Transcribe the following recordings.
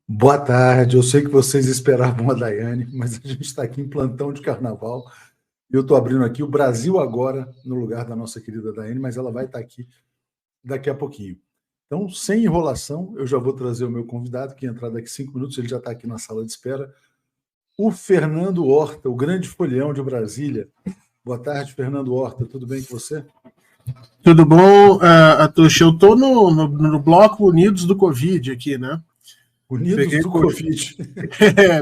Boa tarde, eu sei que vocês esperavam a Daiane, mas a gente está aqui em plantão de carnaval. Eu estou abrindo aqui o Brasil Agora, no lugar da nossa querida Daiane, mas ela vai estar aqui daqui a pouquinho. Então, sem enrolação, eu já vou trazer o meu convidado, que entrar daqui 5 minutos, ele já está aqui na sala de espera, o Fernando Horta, o grande folião de Brasília. Boa tarde, Fernando Horta, tudo bem com você? Tudo bom, Atush? Eu estou no bloco Unidos do Covid aqui, né? Unidos Peguei do Covid.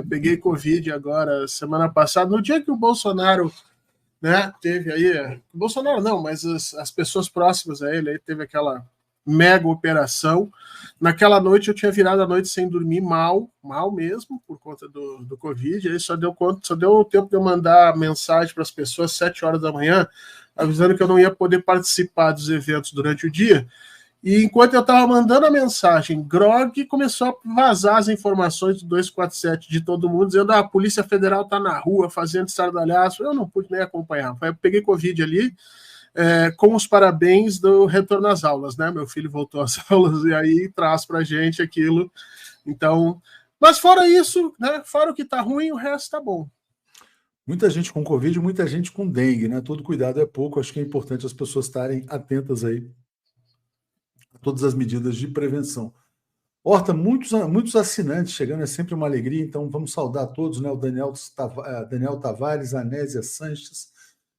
peguei Covid agora, semana passada, no dia que o Bolsonaro, né, teve aí... O Bolsonaro não, mas as pessoas próximas a ele, aí teve aquela mega operação. Naquela noite eu tinha virado a noite sem dormir mal mesmo, por conta do Covid. Aí só deu tempo de eu mandar mensagem para as pessoas às 7 horas da manhã, avisando que eu não ia poder participar dos eventos durante o dia. E enquanto eu estava mandando a mensagem, Grog começou a vazar as informações do 247 de todo mundo, dizendo a Polícia Federal está na rua fazendo estardalhaço. Eu não pude nem acompanhar. Eu peguei Covid ali, com os parabéns do retorno às aulas, né? Meu filho voltou às aulas e aí traz para a gente aquilo. Então, mas fora isso, né? Fora o que está ruim, o resto está bom. Muita gente com Covid, muita gente com dengue, né? Todo cuidado é pouco. Acho que é importante as pessoas estarem atentas aí a todas as medidas de prevenção. Horta, muitos assinantes chegando, é sempre uma alegria, então vamos saudar a todos, né? O Daniel Tavares, Anésia Sanches,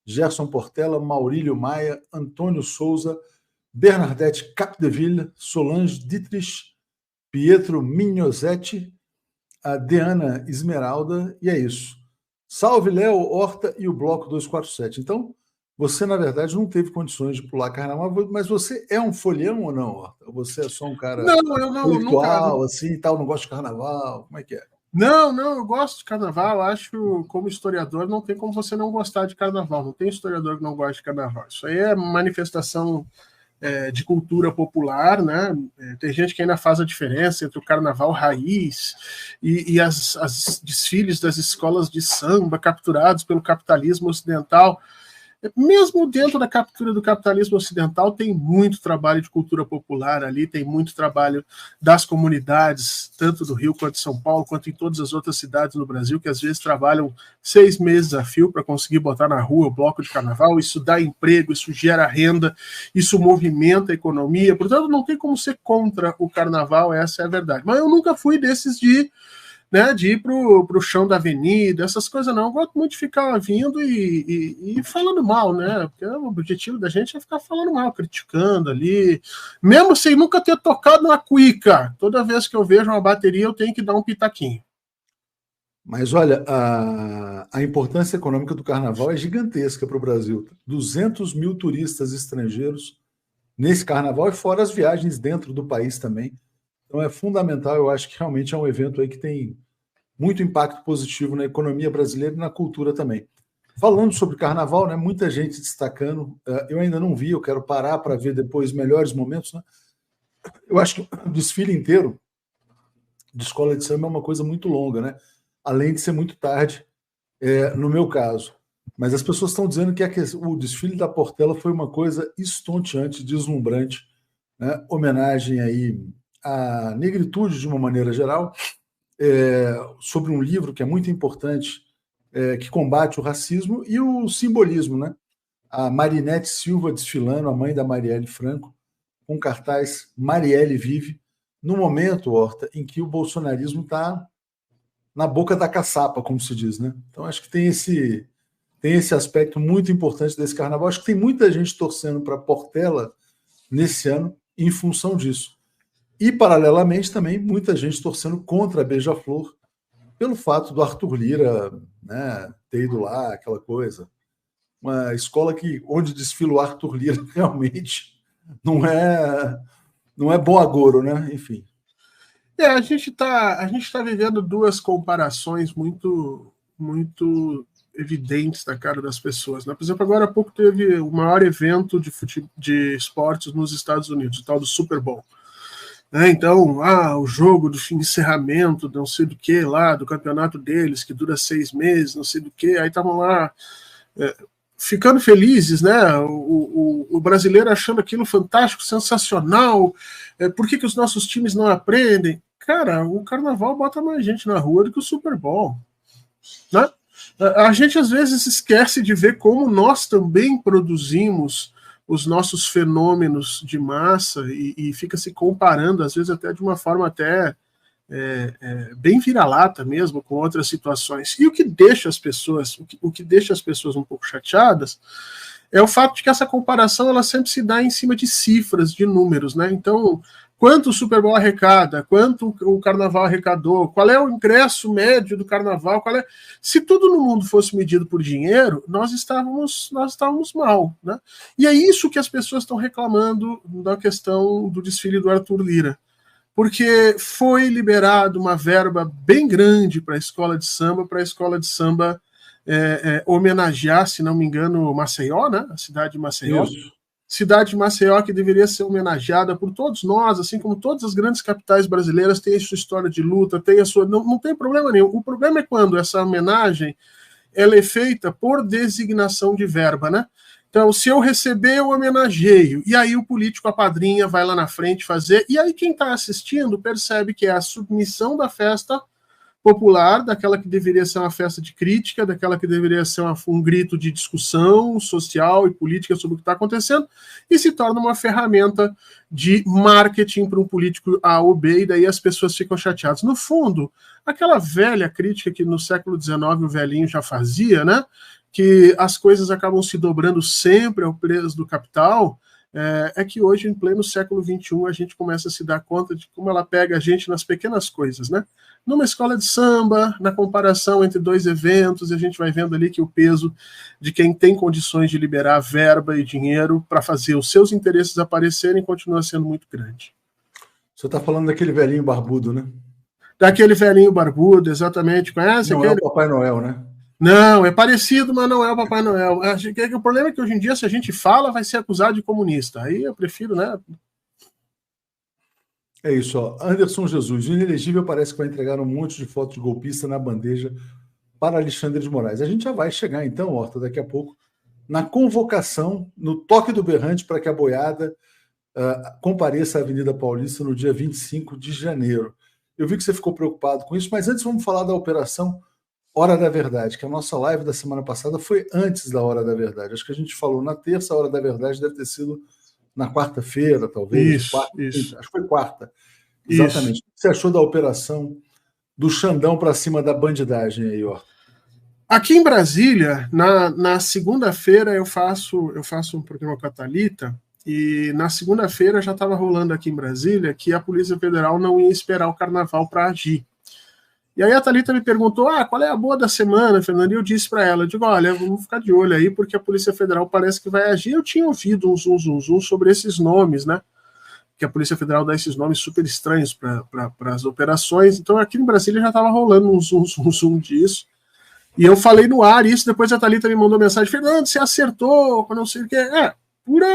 Gerson Portela, Maurílio Maia, Antônio Souza, Bernadette Capdeville, Solange Dietrich, Pietro Mignosetti, a Deana Esmeralda, e é isso. Salve, Léo, Horta e o Bloco 247. Então, você, na verdade, não teve condições de pular carnaval, mas você é um folião ou não, Horta? Ou você é só um cara Não, eu não, nunca. intelectual, assim, e tal, não gosta de carnaval? Como é que é? Não, eu gosto de carnaval. Acho que, como historiador, não tem como você não gostar de carnaval. Não tem historiador que não gosta de carnaval. Isso aí é manifestação de cultura popular, né? Tem gente que ainda faz a diferença entre o carnaval raiz e as desfiles das escolas de samba capturados pelo capitalismo ocidental. Mesmo dentro da captura do capitalismo ocidental, tem muito trabalho de cultura popular ali, tem muito trabalho das comunidades, tanto do Rio quanto de São Paulo, quanto em todas as outras cidades no Brasil, que às vezes trabalham 6 meses a fio para conseguir botar na rua o bloco de carnaval. Isso dá emprego, isso gera renda, isso movimenta a economia. Portanto, não tem como ser contra o carnaval, essa é a verdade. Mas eu nunca fui desses de ir pro chão da avenida, essas coisas não. Eu gosto muito de ficar vindo e falando mal, né? Porque o objetivo da gente é ficar falando mal, criticando ali. Mesmo sem nunca ter tocado na cuíca, toda vez que eu vejo uma bateria, eu tenho que dar um pitaquinho. Mas olha, a importância econômica do carnaval é gigantesca para o Brasil. 200 mil turistas estrangeiros nesse carnaval e fora as viagens dentro do país também. Então é fundamental, eu acho que realmente é um evento aí que tem muito impacto positivo na economia brasileira e na cultura também. Falando sobre carnaval, né, muita gente destacando, eu ainda não vi, eu quero parar para ver depois melhores momentos, né? Eu acho que o desfile inteiro de escola de samba é uma coisa muito longa, né? Além de ser muito tarde, no meu caso. Mas as pessoas estão dizendo que o desfile da Portela foi uma coisa estonteante, deslumbrante, né? Homenagem aí à negritude de uma maneira geral, sobre um livro que é muito importante, que combate o racismo e o simbolismo, né? A Marinete Silva desfilando, a mãe da Marielle Franco, com cartaz Marielle Vive, no momento, Horta, em que o bolsonarismo está na boca da caçapa, como se diz, né? Então acho que tem esse aspecto muito importante desse carnaval. Acho que tem muita gente torcendo para Portela nesse ano em função disso. E, paralelamente, também muita gente torcendo contra a Beija-Flor pelo fato do Arthur Lira, né, ter ido lá, aquela coisa. Uma escola onde desfila o Arthur Lira realmente não é bom agouro, né? Enfim. A gente tá vivendo duas comparações muito evidentes na cara das pessoas, né? Por exemplo, agora há pouco teve o maior evento de esportes nos Estados Unidos, o tal do Super Bowl. Então, o jogo do encerramento, não sei do que lá, do campeonato deles, que dura 6 meses, não sei do que, aí estavam lá ficando felizes, né? O brasileiro achando aquilo fantástico, sensacional. Por que os nossos times não aprendem? cara, o carnaval bota mais gente na rua do que o Super Bowl, né? A gente às vezes esquece de ver como nós também produzimos os nossos fenômenos de massa e fica se comparando, às vezes até de uma forma até bem vira-lata mesmo, com outras situações. E o que deixa as pessoas, o que deixa as pessoas um pouco chateadas é o fato de que essa comparação ela sempre se dá em cima de cifras, de números, né? Então, quanto o Super Bowl arrecada, quanto o Carnaval arrecadou, qual é o ingresso médio do Carnaval, Se tudo no mundo fosse medido por dinheiro, nós estávamos mal, né? E é isso que as pessoas estão reclamando da questão do desfile do Arthur Lira, porque foi liberado uma verba bem grande para a escola de samba, homenagear, se não me engano, Maceió, né? A cidade de Maceió. Isso. Cidade de Maceió que deveria ser homenageada por todos nós, assim como todas as grandes capitais brasileiras têm a sua história de luta, tem a sua... Não tem problema nenhum. O problema é quando essa homenagem ela é feita por designação de verba, né? Então, se eu receber, eu homenageio. E aí o político apadrinha, vai lá na frente fazer. E aí quem está assistindo percebe que é a submissão da festa popular, daquela que deveria ser uma festa de crítica, daquela que deveria ser um grito de discussão social e política sobre o que está acontecendo, e se torna uma ferramenta de marketing para um político A ou B, e daí as pessoas ficam chateadas. No fundo, aquela velha crítica que no século XIX o velhinho já fazia, né? Que as coisas acabam se dobrando sempre ao preço do capital, é que hoje, em pleno século XXI, a gente começa a se dar conta de como ela pega a gente nas pequenas coisas, né? Numa escola de samba, na comparação entre dois eventos, a gente vai vendo ali que o peso de quem tem condições de liberar verba e dinheiro para fazer os seus interesses aparecerem continua sendo muito grande. Você está falando daquele velhinho barbudo, né? Daquele velhinho barbudo, exatamente. Conhece? Não aquele? É o Papai Noel, né? Não, é parecido, mas não é o Papai Noel. O problema é que hoje em dia, se a gente fala, vai ser acusado de comunista. Aí eu prefiro, né? É isso, ó. Anderson Jesus, o inelegível parece que vai entregar um monte de fotos de golpista na bandeja para Alexandre de Moraes. A gente já vai chegar, então, Horta, daqui a pouco, na convocação, no toque do berrante para que a boiada compareça à Avenida Paulista no dia 25 de janeiro. Eu vi que você ficou preocupado com isso, mas antes vamos falar da operação Hora da Verdade, que a nossa live da semana passada foi antes da Hora da Verdade. Acho que a gente falou na terça, a Hora da Verdade deve ter sido na quarta-feira, talvez. Isso. Acho que foi quarta. Exatamente. Isso. O que você achou da operação do Xandão para cima da bandidagem aí, ó? Aqui em Brasília, na segunda-feira, eu faço um programa com a Thalita, e na segunda-feira já estava rolando aqui em Brasília que a Polícia Federal não ia esperar o Carnaval para agir. E aí a Thalita me perguntou, qual é a boa da semana, Fernando? E eu disse para ela, eu digo, olha, vamos ficar de olho aí, porque a Polícia Federal parece que vai agir. Eu tinha ouvido um zoom sobre esses nomes, né? Que a Polícia Federal dá esses nomes super estranhos para as operações. Então aqui em Brasília já estava rolando um zoom disso. E eu falei no ar isso, depois a Thalita me mandou mensagem, Fernando, você acertou, não sei o que. Pura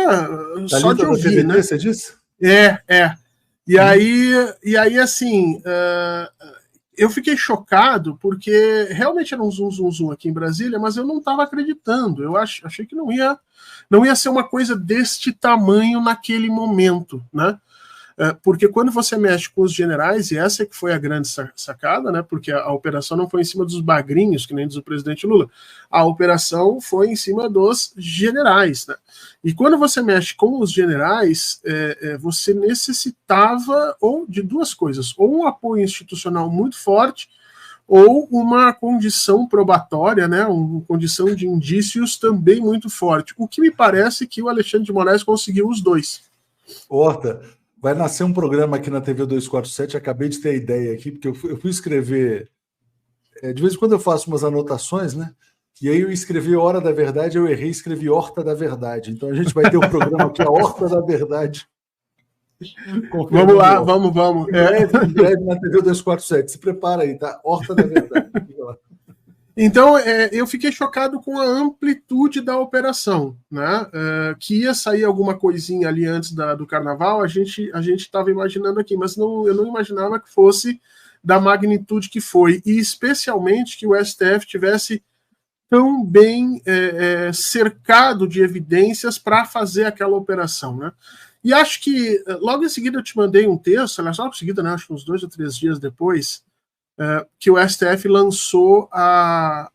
Thalita só de ouvir, PVT, né? Você disse? E aí assim... eu fiquei chocado porque realmente era um zoom aqui em Brasília, mas eu não estava acreditando. Eu achei que não ia ser uma coisa deste tamanho naquele momento, né? Porque quando você mexe com os generais, e essa é que foi a grande sacada, né? Porque a operação não foi em cima dos bagrinhos, que nem diz o presidente Lula. A operação foi em cima dos generais, né? E quando você mexe com os generais, você necessitava ou de duas coisas, ou um apoio institucional muito forte, ou uma condição probatória, né, uma condição de indícios também muito forte. O que me parece que o Alexandre de Moraes conseguiu os dois. Horta, vai nascer um programa aqui na TV 247, acabei de ter a ideia aqui, porque eu fui escrever, de vez em quando eu faço umas anotações, né? E aí eu escrevi Hora da Verdade, eu errei, escrevi Horta da Verdade. Então a gente vai ter um programa aqui, a Horta da Verdade. Vamos lá, vamos. Em breve na TV 247. Se prepara aí, tá? Horta da Verdade. Então, eu fiquei chocado com a amplitude da operação, né? Que ia sair alguma coisinha ali antes do Carnaval, a gente estava imaginando aqui, mas eu não imaginava que fosse da magnitude que foi, e especialmente que o STF tivesse tão bem cercado de evidências para fazer aquela operação, né? E acho que logo em seguida eu te mandei um texto, aliás, logo em seguida, né, acho que uns 2 ou 3 dias depois, que o STF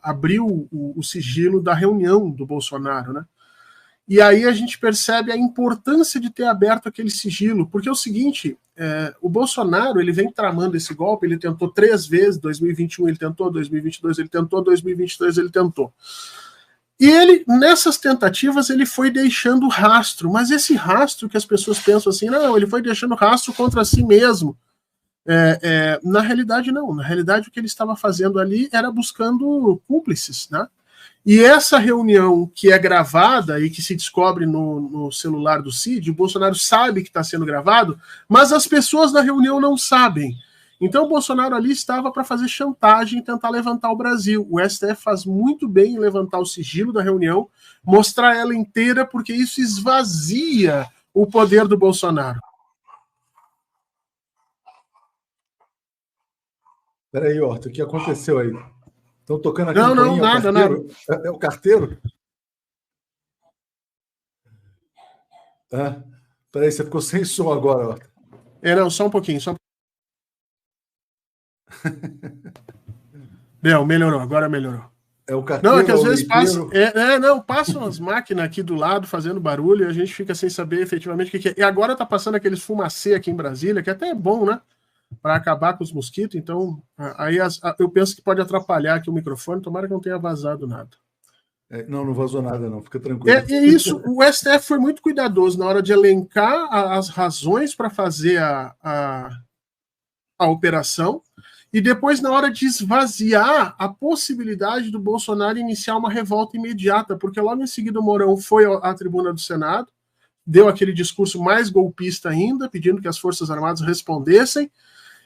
abriu o sigilo da reunião do Bolsonaro, né? E aí a gente percebe a importância de ter aberto aquele sigilo, porque é o seguinte, o Bolsonaro ele vem tramando esse golpe, ele tentou 3 vezes, 2021 ele tentou, 2022 ele tentou, 2023 ele tentou. E ele, nessas tentativas, ele foi deixando rastro, mas esse rastro que as pessoas pensam assim, não, ele foi deixando rastro contra si mesmo. Na realidade, não. Na realidade, o que ele estava fazendo ali era buscando cúmplices, né? E essa reunião que é gravada e que se descobre no celular do Cid, o Bolsonaro sabe que está sendo gravado, mas as pessoas da reunião não sabem. Então o Bolsonaro ali estava para fazer chantagem e tentar levantar o Brasil. O STF faz muito bem em levantar o sigilo da reunião, mostrar ela inteira, porque isso esvazia o poder do Bolsonaro. Peraí, Horta, o que aconteceu aí? Estão tocando a Não, campainha, nada, nada. É o carteiro? Peraí, você ficou sem som agora, Horta. Não, só um pouquinho. Não, melhorou, agora melhorou. É o carteiro, não, é que às vezes passa. Passam as máquinas aqui do lado fazendo barulho e a gente fica sem saber efetivamente o que é. E agora tá passando aqueles fumacê aqui em Brasília, que até é bom, né? Para acabar com os mosquitos. Então, aí eu penso que pode atrapalhar aqui o microfone, tomara que não tenha vazado nada. Não vazou nada, não, fica tranquilo. Isso, o STF foi muito cuidadoso na hora de elencar as razões para fazer a operação. E depois, na hora de esvaziar a possibilidade do Bolsonaro iniciar uma revolta imediata, porque logo em seguida o Mourão foi à tribuna do Senado, deu aquele discurso mais golpista ainda, pedindo que as Forças Armadas respondessem.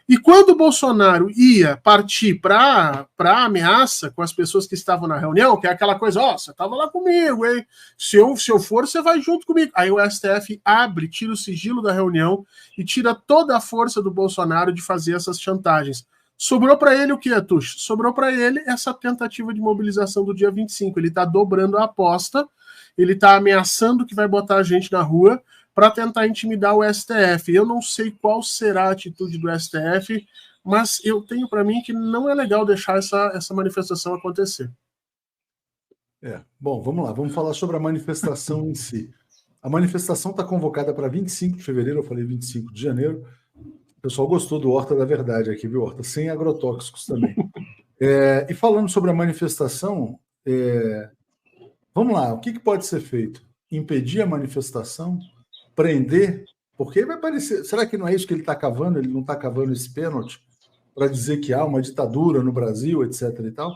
E quando o Bolsonaro ia partir para a ameaça com as pessoas que estavam na reunião, que é aquela coisa, você estava lá comigo, hein? Se eu for, você vai junto comigo. Aí o STF abre, tira o sigilo da reunião e tira toda a força do Bolsonaro de fazer essas chantagens. Sobrou para ele o que, Atush? Sobrou para ele essa tentativa de mobilização do dia 25. Ele está dobrando a aposta, ele está ameaçando que vai botar a gente na rua para tentar intimidar o STF. Eu não sei qual será a atitude do STF, mas eu tenho para mim que não é legal deixar essa manifestação acontecer. Bom, vamos lá, vamos falar sobre a manifestação em si. A manifestação está convocada para 25 de fevereiro, eu falei 25 de janeiro. O pessoal gostou do Horta da Verdade aqui, viu, Horta? Sem agrotóxicos também. E falando sobre a manifestação, vamos lá, o que pode ser feito? Impedir a manifestação? Prender? Porque vai parecer... Será que não é isso que ele está cavando? Ele não está cavando esse pênalti para dizer que há uma ditadura no Brasil, etc. e tal?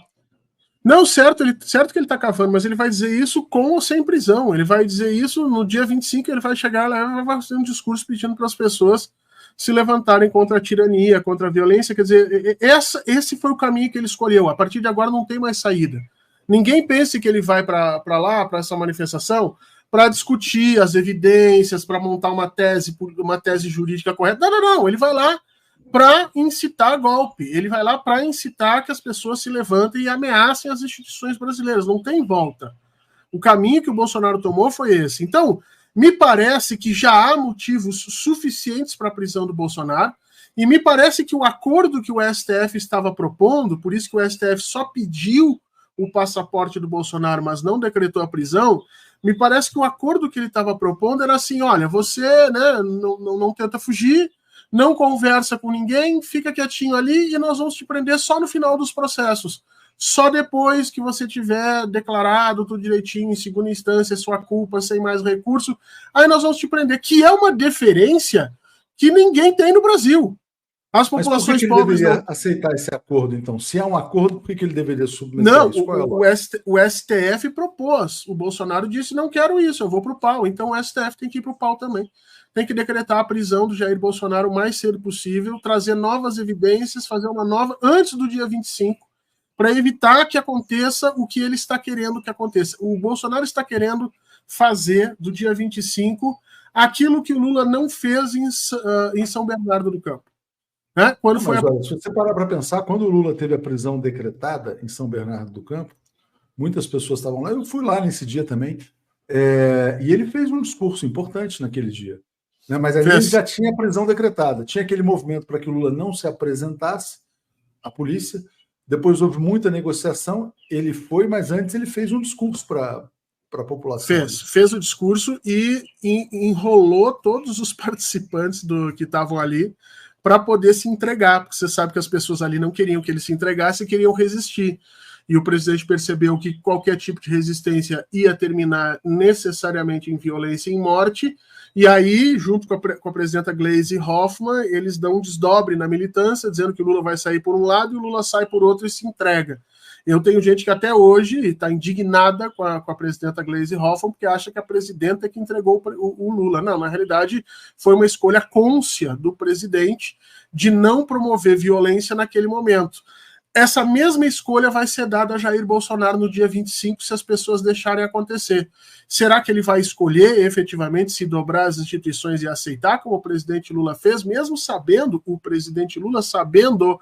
Não, certo que ele está cavando, mas ele vai dizer isso com ou sem prisão. Ele vai dizer isso no dia 25, ele vai chegar lá e vai fazer um discurso pedindo para as pessoas se levantarem contra a tirania, contra a violência. Quer dizer, esse foi o caminho que ele escolheu. A partir de agora não tem mais saída. Ninguém pense que ele vai para lá, para essa manifestação, para discutir as evidências, para montar uma tese jurídica correta. Não. Ele vai lá para incitar golpe. Ele vai lá para incitar que as pessoas se levantem e ameacem as instituições brasileiras. Não tem volta. O caminho que o Bolsonaro tomou foi esse. Então, me parece que já há motivos suficientes para a prisão do Bolsonaro, e me parece que o acordo que o STF estava propondo, por isso que o STF só pediu o passaporte do Bolsonaro, mas não decretou a prisão, me parece que o acordo que ele estava propondo era assim, olha, você não tenta fugir, não conversa com ninguém, fica quietinho ali e nós vamos te prender só no final dos processos. Só depois que você tiver declarado tudo direitinho, em segunda instância, sua culpa, sem mais recurso, aí nós vamos te prender, que é uma deferência que ninguém tem no Brasil. As populações pobres ele deveria aceitar esse acordo, então? Se há um acordo, por que ele deveria submeter não, isso? o STF propôs. O Bolsonaro disse, não quero isso, eu vou para o pau. Então o STF tem que ir para o pau também. Tem que decretar a prisão do Jair Bolsonaro o mais cedo possível, trazer novas evidências, fazer uma nova, antes do dia 25, para evitar que aconteça o que ele está querendo que aconteça. O Bolsonaro está querendo fazer do dia 25 aquilo que o Lula não fez em São Bernardo do Campo. Né? Olha, se você parar para pensar, quando o Lula teve a prisão decretada em São Bernardo do Campo, muitas pessoas estavam lá, eu fui lá nesse dia também, e ele fez um discurso importante naquele dia. né? Mas ali ele já tinha a prisão decretada. Tinha aquele movimento para que o Lula não se apresentasse à polícia. Depois houve muita negociação. Ele foi, mas antes ele fez um discurso para a população. Fez o discurso e enrolou todos os participantes que estavam ali para poder se entregar, porque você sabe que as pessoas ali não queriam que ele se entregasse e queriam resistir. E o presidente percebeu que qualquer tipo de resistência ia terminar necessariamente em violência e em morte, e aí, junto com a presidenta Gleisi Hoffmann, eles dão um desdobre na militância, dizendo que o Lula vai sair por um lado e o Lula sai por outro e se entrega. Eu tenho gente que até hoje está indignada com a presidenta Gleisi Hoffmann, porque acha que a presidenta é que entregou o Lula. Não, na realidade, foi uma escolha cônscia do presidente de não promover violência naquele momento. Essa mesma escolha vai ser dada a Jair Bolsonaro no dia 25, se as pessoas deixarem acontecer. Será que ele vai escolher efetivamente se dobrar as instituições e aceitar, como o presidente Lula fez, mesmo sabendo, o presidente Lula sabendo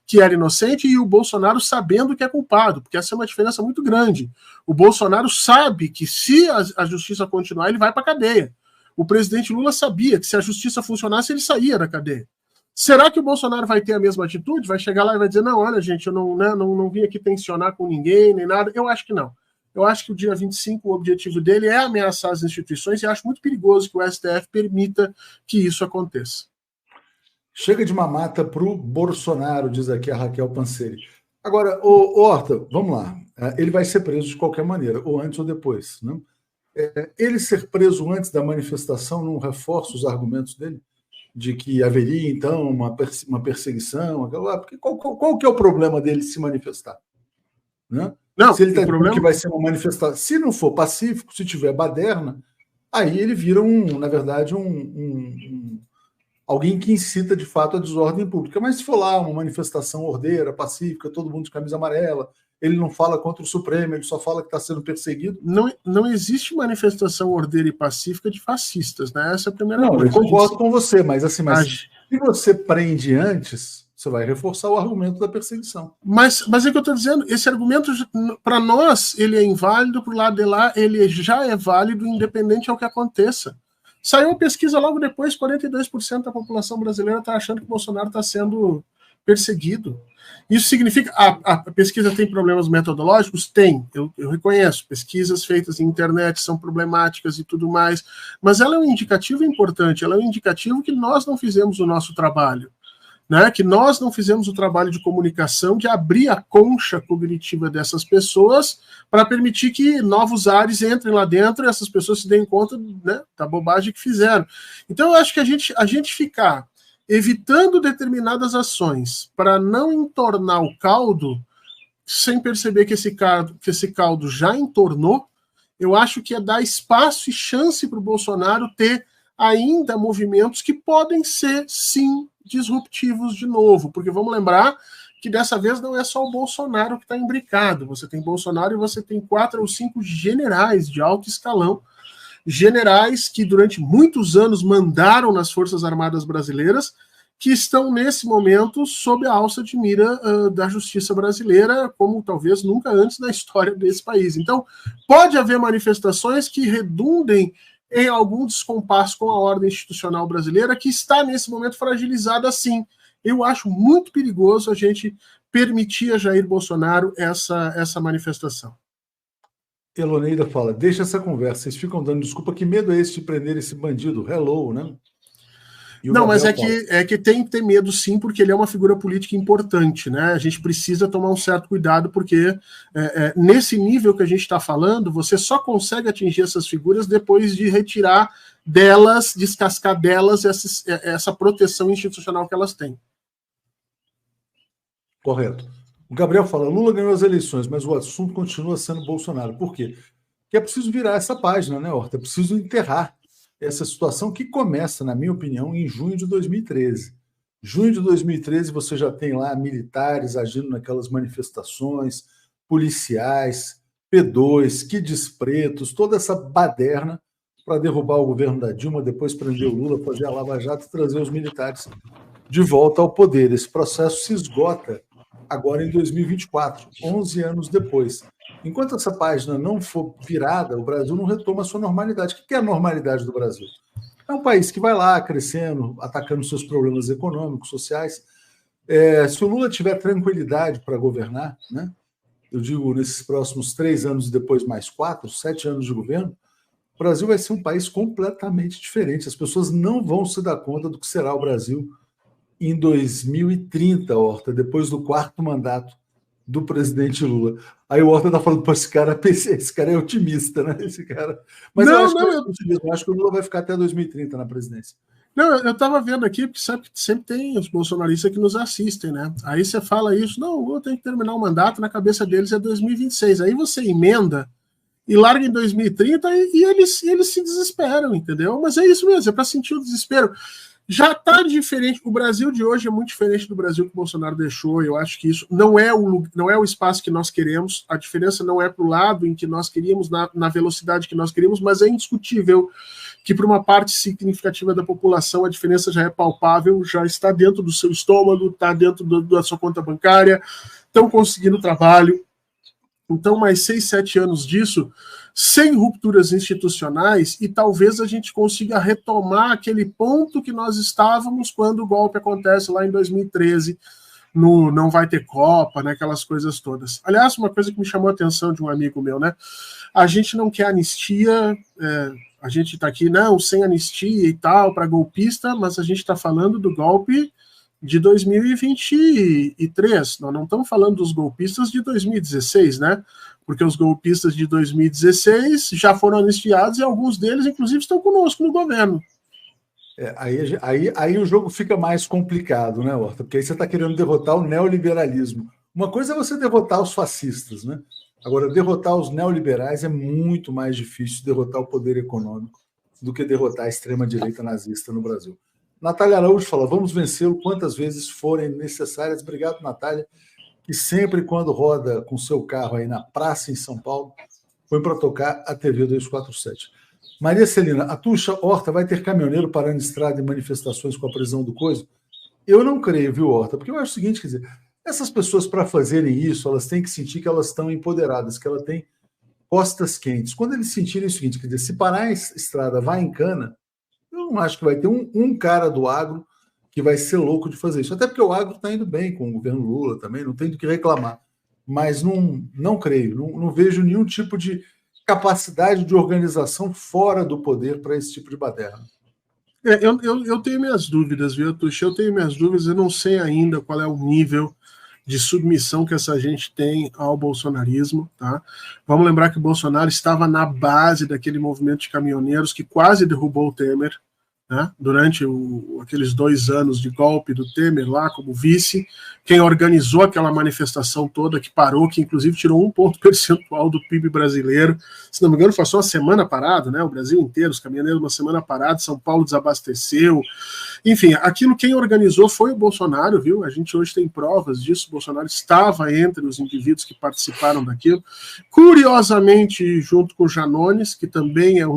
que era inocente e o Bolsonaro sabendo que é culpado? Porque essa é uma diferença muito grande. O Bolsonaro sabe que se a justiça continuar, ele vai para a cadeia. O presidente Lula sabia que se a justiça funcionasse, ele saía da cadeia. Será que o Bolsonaro vai ter a mesma atitude? Vai chegar lá e vai dizer, não, olha, gente, eu não vim aqui tensionar com ninguém, nem nada. Eu acho que não. Eu acho que o dia 25, o objetivo dele é ameaçar as instituições e acho muito perigoso que o STF permita que isso aconteça. Chega de mamata para o Bolsonaro, diz aqui a Raquel Panseri. Agora, Horta, vamos lá. Ele vai ser preso de qualquer maneira, ou antes ou depois. Né? Ele ser preso antes da manifestação não reforça os argumentos dele? De que haveria, então, uma perseguição? Porque qual que é o problema dele se manifestar? Né? Não, se ele está dizendo que vai ser uma manifestação, se não for pacífico, se tiver baderna, aí ele vira, na verdade, alguém que incita, de fato, a desordem pública. Mas se for lá uma manifestação ordeira, pacífica, todo mundo de camisa amarela, ele não fala contra o Supremo, ele só fala que está sendo perseguido. Não existe manifestação ordeira e pacífica de fascistas, né? Essa é a primeira coisa. Eu concordo com você, mas assim, se você prende antes, você vai reforçar o argumento da perseguição. Mas é que eu estou dizendo, esse argumento, para nós, ele é inválido, para o lado de lá, ele já é válido, independente ao que aconteça. Saiu uma pesquisa logo depois, 42% da população brasileira está achando que o Bolsonaro está sendo perseguido. Isso significa... A pesquisa tem problemas metodológicos? Tem, eu reconheço. Pesquisas feitas em internet são problemáticas e tudo mais, mas ela é um indicativo importante, ela é um indicativo que nós não fizemos o nosso trabalho, né? Que nós não fizemos o trabalho de comunicação, de abrir a concha cognitiva dessas pessoas para permitir que novos ares entrem lá dentro e essas pessoas se deem conta, né, da bobagem que fizeram. Então, eu acho que a gente ficar evitando determinadas ações para não entornar o caldo, sem perceber que esse caldo já entornou, eu acho que é dar espaço e chance para o Bolsonaro ter ainda movimentos que podem ser, sim, disruptivos de novo, porque vamos lembrar que dessa vez não é só o Bolsonaro que está imbricado, você tem Bolsonaro e você tem 4 ou 5 generais de alto escalão, generais que durante muitos anos mandaram nas Forças Armadas brasileiras, que estão nesse momento sob a alça de mira da justiça brasileira, como talvez nunca antes na história desse país. Então, pode haver manifestações que redundem em algum descompasso com a ordem institucional brasileira, que está nesse momento fragilizada assim. Eu acho muito perigoso a gente permitir a Jair Bolsonaro essa manifestação. Eloneida fala, deixa essa conversa, vocês ficam dando desculpa, que medo é esse de prender esse bandido? Hello, né? Não, mas é que tem que ter medo sim, porque ele é uma figura política importante, né? A gente precisa tomar um certo cuidado, porque nesse nível que a gente está falando, você só consegue atingir essas figuras depois de retirar delas, descascar delas essa proteção institucional que elas têm. Correto. O Gabriel fala, Lula ganhou as eleições, mas o assunto continua sendo Bolsonaro. Por quê? Porque é preciso virar essa página, né, Horta? É preciso enterrar essa situação que começa, na minha opinião, em junho de 2013. Junho de 2013 você já tem lá militares agindo naquelas manifestações, policiais, P2, Kids pretos, toda essa baderna para derrubar o governo da Dilma, depois prender o Lula, fazer a Lava Jato e trazer os militares de volta ao poder. Esse processo se esgota agora em 2024, 11 anos depois. Enquanto essa página não for virada, o Brasil não retoma a sua normalidade. O que é a normalidade do Brasil? É um país que vai lá crescendo, atacando seus problemas econômicos, sociais. Se o Lula tiver tranquilidade para governar, né, eu digo nesses próximos 3 anos e depois mais 4, 7 anos de governo, o Brasil vai ser um país completamente diferente. As pessoas não vão se dar conta do que será o Brasil em 2030, Horta, depois do 4º mandato do presidente Lula. Aí o Horta está falando, pô, esse cara é otimista, né? Esse cara. Mas eu acho que o Lula vai ficar até 2030 na presidência. Não, eu estava vendo aqui, porque sempre tem os bolsonaristas que nos assistem, né? Aí você fala isso, não, o Lula tem que terminar o mandato, na cabeça deles é 2026. Aí você emenda e larga em 2030 e eles se desesperam, entendeu? Mas é isso mesmo, é para sentir o desespero. Já está diferente, o Brasil de hoje é muito diferente do Brasil que o Bolsonaro deixou, eu acho que isso não é o espaço que nós queremos, a diferença não é para o lado em que nós queríamos, na velocidade que nós queríamos, mas é indiscutível que para uma parte significativa da população a diferença já é palpável, já está dentro do seu estômago, está dentro da sua conta bancária, estão conseguindo trabalho. Então, mais 6, 7 anos disso, sem rupturas institucionais, e talvez a gente consiga retomar aquele ponto que nós estávamos quando o golpe acontece lá em 2013, no não vai ter Copa, né, aquelas coisas todas. Aliás, uma coisa que me chamou a atenção de um amigo meu, né? A gente não quer anistia, a gente está aqui, não, sem anistia e tal, para golpista, mas a gente está falando do golpe de 2023. Nós não estamos falando dos golpistas de 2016, né? Porque os golpistas de 2016 já foram anistiados e alguns deles, inclusive, estão conosco no governo. Aí o jogo fica mais complicado, né, Horta? Porque aí você está querendo derrotar o neoliberalismo. Uma coisa é você derrotar os fascistas, né? Agora, derrotar os neoliberais é muito mais difícil derrotar o poder econômico do que derrotar a extrema-direita nazista no Brasil. Natália Araújo fala, vamos vencê-lo quantas vezes forem necessárias. Obrigado, Natália, que sempre quando roda com seu carro aí na praça em São Paulo, põe para tocar a TV 247. Maria Celina, a Tuxa Horta vai ter caminhoneiro parando estrada em manifestações com a prisão do Coiso? Eu não creio, viu, Horta? Porque eu acho o seguinte, quer dizer, essas pessoas, para fazerem isso, elas têm que sentir que elas estão empoderadas, que elas têm costas quentes. Quando eles sentirem o seguinte, quer dizer, se parar a estrada, vai em cana, eu não acho que vai ter um cara do agro que vai ser louco de fazer isso. Até porque o agro está indo bem com o governo Lula também, não tem do que reclamar. Mas não creio, não vejo nenhum tipo de capacidade de organização fora do poder para esse tipo de baderna. Eu tenho minhas dúvidas, viu, Tuxa? Eu tenho minhas dúvidas, eu não sei ainda qual é o nível de submissão que essa gente tem ao bolsonarismo, tá? Vamos lembrar que o Bolsonaro estava na base daquele movimento de caminhoneiros que quase derrubou o Temer, né? Durante aqueles 2 anos de golpe do Temer lá como vice, quem organizou aquela manifestação toda que parou, que inclusive tirou 1 ponto percentual do PIB brasileiro, se não me engano foi só uma semana parado, né? O Brasil inteiro, os caminhoneiros uma semana parado, São Paulo desabasteceu, enfim, aquilo quem organizou foi o Bolsonaro, viu? A gente hoje tem provas disso, o Bolsonaro estava entre os indivíduos que participaram daquilo, curiosamente junto com o Janones, que também é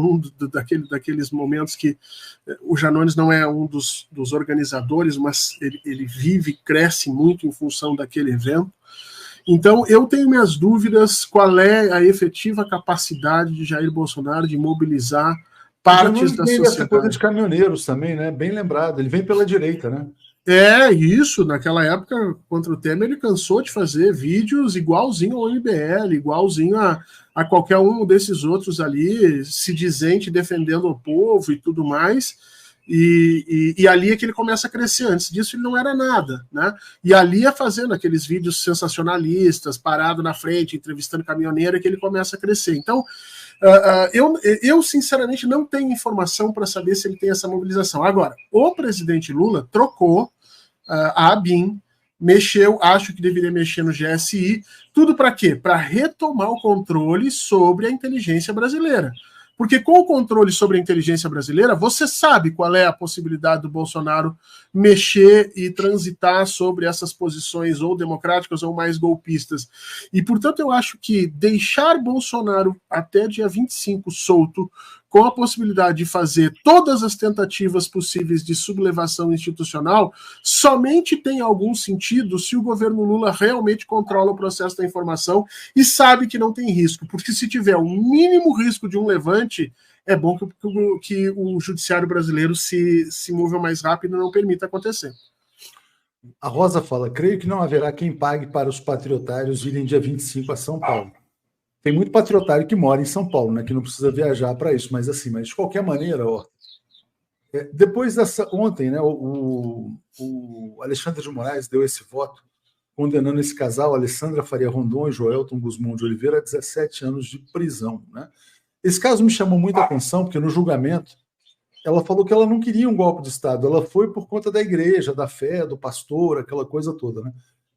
daqueles momentos que o Janones não é um dos organizadores, mas ele vive e cresce muito em função daquele evento. Então, eu tenho minhas dúvidas qual é a efetiva capacidade de Jair Bolsonaro de mobilizar partes da sociedade. Essa coisa de caminhoneiros também, né? Bem lembrado. Ele vem pela direita, né? Isso. Naquela época, contra o Temer, ele cansou de fazer vídeos igualzinho ao MBL, igualzinho a qualquer um desses outros ali, se dizente defendendo o povo e tudo mais. E ali é que ele começa a crescer. Antes disso ele não era nada, né? E ali é fazendo aqueles vídeos sensacionalistas, parado na frente, entrevistando caminhoneiro, é que ele começa a crescer. Então, eu sinceramente não tenho informação para saber se ele tem essa mobilização. Agora, o presidente Lula trocou a ABIN, mexeu, acho que deveria mexer no GSI, tudo para quê? Para retomar o controle sobre a inteligência brasileira. Porque com o controle sobre a inteligência brasileira, você sabe qual é a possibilidade do Bolsonaro mexer e transitar sobre essas posições ou democráticas ou mais golpistas. E, portanto, eu acho que deixar Bolsonaro até dia 25 solto, com a possibilidade de fazer todas as tentativas possíveis de sublevação institucional, somente tem algum sentido se o governo Lula realmente controla o processo da informação e sabe que não tem risco, porque se tiver o mínimo risco de um levante, é bom que o judiciário brasileiro se mova mais rápido e não permita acontecer. A Rosa fala, creio que não haverá quem pague para os patriotários irem dia 25 a São Paulo. Tem muito patriotário que mora em São Paulo, né, que não precisa viajar para isso, mas assim, mas de qualquer maneira, ó, depois dessa, ontem, né, o Alexandre de Moraes deu esse voto condenando esse casal, Alessandra Faria Rondon e Joelton Guzmão de Oliveira, a 17 anos de prisão, né? Esse caso me chamou muita atenção, porque no julgamento ela falou que ela não queria um golpe de Estado, ela foi por conta da igreja, da fé, do pastor, aquela coisa toda, né?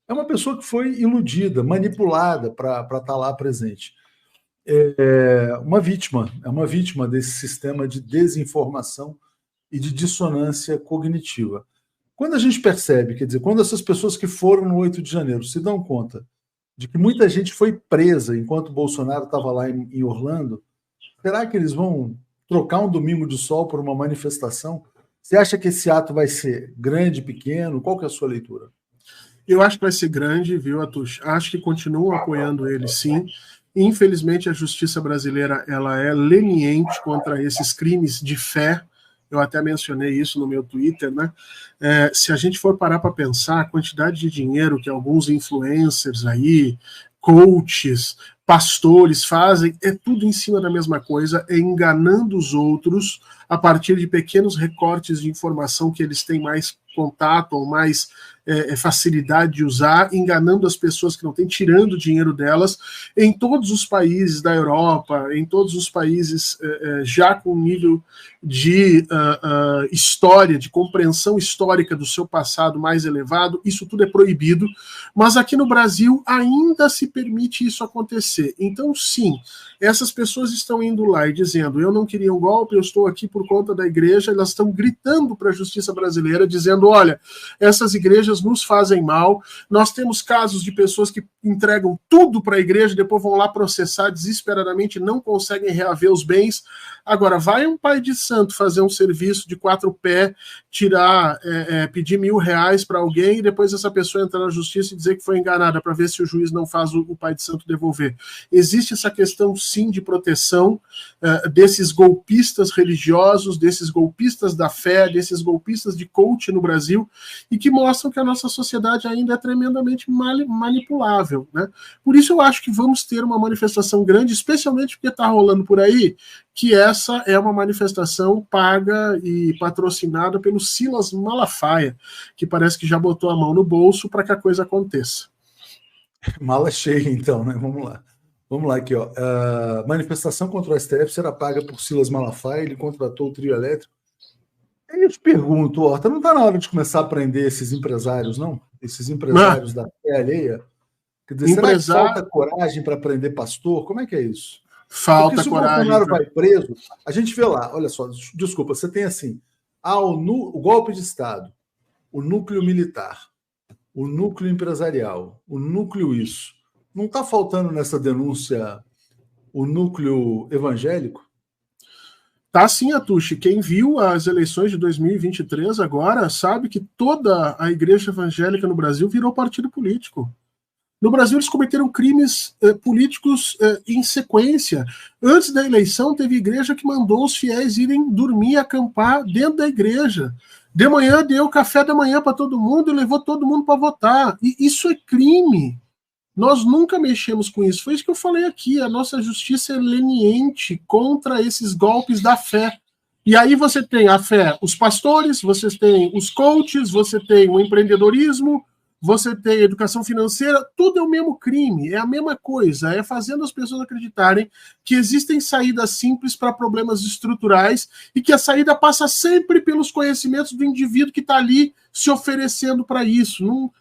É uma pessoa que foi iludida, manipulada para estar lá presente. É uma vítima desse sistema de desinformação e de dissonância cognitiva. Quando a gente percebe, quer dizer, quando essas pessoas que foram no 8 de janeiro se dão conta de que muita gente foi presa enquanto o Bolsonaro estava lá em Orlando, será que eles vão trocar um domingo de sol por uma manifestação? Você acha que esse ato vai ser grande, pequeno? Qual que é a sua leitura? Eu acho que vai ser grande, viu, Atush? Acho que continuam apoiando ele, sim. Infelizmente, a justiça brasileira ela é leniente contra esses crimes de fé. Eu até mencionei isso no meu Twitter, né? Se a gente for parar para pensar, a quantidade de dinheiro que alguns influencers aí, coaches, pastores fazem, é tudo em cima da mesma coisa, é enganando os outros a partir de pequenos recortes de informação que eles têm mais contato ou mais facilidade de usar, enganando as pessoas que não têm, tirando o dinheiro delas, em todos os países da Europa, em todos os países já com nível de história, de compreensão histórica do seu passado mais elevado, isso tudo é proibido, mas aqui no Brasil ainda se permite isso acontecer. Então, sim, essas pessoas estão indo lá e dizendo, eu não queria um golpe, eu estou aqui por conta da igreja, elas estão gritando para a justiça brasileira, dizendo, olha, essas igrejas nos fazem mal, nós temos casos de pessoas que entregam tudo para a igreja, depois vão lá processar desesperadamente, não conseguem reaver os bens. Agora, vai um pai de santo fazer um serviço de 4 pés, pedir R$1.000 para alguém e depois essa pessoa entrar na justiça e dizer que foi enganada para ver se o juiz não faz o pai de santo devolver. Existe essa questão, sim, de proteção desses golpistas religiosos, desses golpistas da fé, desses golpistas de coach no Brasil, e que mostram que a nossa sociedade ainda é tremendamente manipulável, né? Por isso eu acho que vamos ter uma manifestação grande, especialmente porque está rolando por aí que essa é uma manifestação paga e patrocinada pelo Silas Malafaia, que parece que já botou a mão no bolso para que a coisa aconteça. Mala cheia, então, né? Vamos lá. Vamos lá aqui, ó. A manifestação contra o STF será paga por Silas Malafaia, ele contratou o trio elétrico. Eu te pergunto, Horta, não está na hora de começar a prender esses empresários, não? Esses empresários da fé alheia? Quer dizer, será que falta coragem para prender pastor? Como é que é isso? Falta porque coragem. Se o Bolsonaro vai preso, a gente vê lá, olha só, desculpa, você tem assim, o golpe de Estado, o núcleo militar, o núcleo empresarial, o núcleo isso. Não está faltando nessa denúncia o núcleo evangélico? Tá sim, Atushi. Quem viu as eleições de 2023 agora sabe que toda a igreja evangélica no Brasil virou partido político. No Brasil, eles cometeram crimes políticos em sequência. Antes da eleição, teve igreja que mandou os fiéis irem dormir, acampar dentro da igreja. De manhã, deu café da manhã para todo mundo e levou todo mundo para votar. E isso é crime. Nós nunca mexemos com isso. Foi isso que eu falei aqui. A nossa justiça é leniente contra esses golpes da fé. E aí você tem a fé, os pastores, você tem os coaches, você tem o empreendedorismo, você tem educação financeira, tudo é o mesmo crime, é a mesma coisa, é fazendo as pessoas acreditarem que existem saídas simples para problemas estruturais e que a saída passa sempre pelos conhecimentos do indivíduo que está ali se oferecendo para isso. Não,